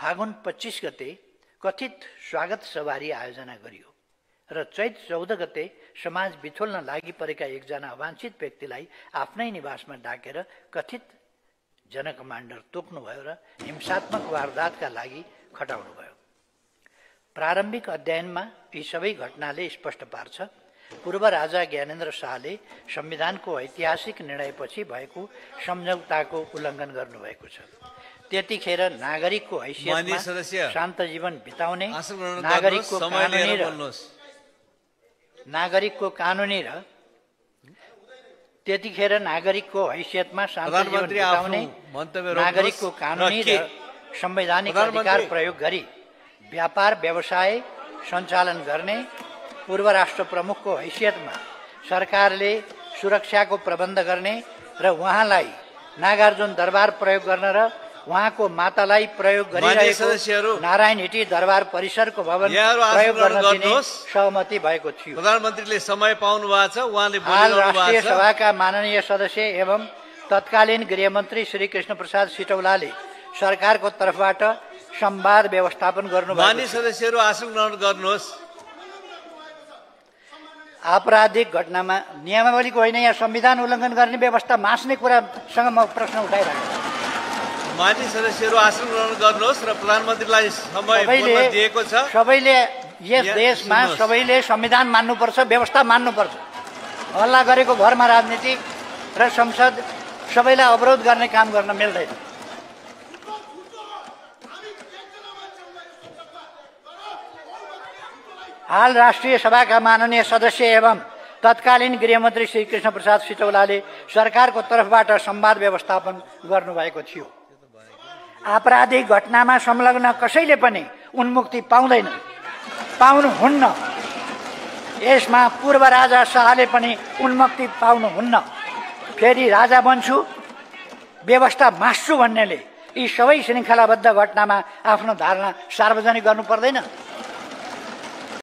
फागुन 25 गते कथित स्वागत सवारी आयोजना गरियो र चैत 14 गते समाज बिथोल्न लागि परेका एकजना अवाञ्छित व्यक्तिलाई आफ्नै निवासमा डाकेर कथित जनकमान्डर तोक्नुभयो र हिंसात्मक वारदातका लागि खटाउनुभयो। प्रारम्भिक अध्ययनमा यी सबै घटनाले स्पष्ट पार्छ पूर्व राजा ज्ञानेन्द्र शाहले संविधानको ऐतिहासिक निर्णयपछि भएको सम्झौताको उल्लङ्घन गर्नुभएको छ। त्यतिखेर नागरिकको हैसियतमा शान्त जीवन बिताउने नागरिकको कानुनी र त्यतिखेर नागरिकको हैसियतमा शान्त जीवन बिताउने नागरिकको कानुनी र संवैधानिक अधिकार प्रयोग गरी व्यापार व्यवसाय सञ्चालन गर्ने पूर्व राष्ट्र प्रमुखको हैसियतमा सरकारले सुरक्षाको प्रबन्ध गर्ने र उहाँलाई नागार्जुन दरबार प्रयोग गर्न र उहाँको मातालाई प्रयोग गरिरहेको नारायण हिटी दरबार परिसरको भवन प्रयोग गर्न दिने सहमति भएको थियो। प्रधानमन्त्रीले समय पाउनु भएको छ, उहाँले हाल राष्ट्रिय सभाका माननीय सदस्य एवं तत्कालीन गृहमन्त्री श्री कृष्ण प्रसाद सिटौलाले सरकारको तर्फबाट संवाद व्यवस्थापन गर्नुभएको छ। माननीय सदस्यहरू आसन ग्रहण गर्नुहोस्। आपराधिक घटनामा नियमावलीको होइन, यहाँ संविधान उल्लङ्घन गर्ने व्यवस्था मास्ने कुरासँग म प्रश्न उठाइरहेको छु। माननीय सदस्यहरू आसन ग्रहण गर्नुहोस् र प्रधानमन्त्रीलाई समय दिएको छ। सबैले यस देशमा सबैले संविधान मान्नुपर्छ, व्यवस्था मान्नुपर्छ। हल्ला गरेको भरमा राजनीति र संसद सबैलाई अवरोध गर्ने काम गर्न मिल्दैन। हाल राष्ट्रिय सभाका माननीय सदस्य एवं तत्कालीन गृहमन्त्री श्री कृष्ण प्रसाद सिटौलाले सरकारको तर्फबाट संवाद व्यवस्थापन गर्नुभएको थियो। आपराधिक घटनामा संलग्न कसैले पनि उन्मुक्ति पाउनुहुन्न। यसमा पूर्व राजा शाहले पनि उन्मुक्ति पाउनुहुन्न। फेरि राजा बन्छु व्यवस्था मास्छु भन्नेले यी सबै श्रृङ्खलाबद्ध घटनामा आफ्नो धारणा सार्वजनिक गर्नु पर्दैन।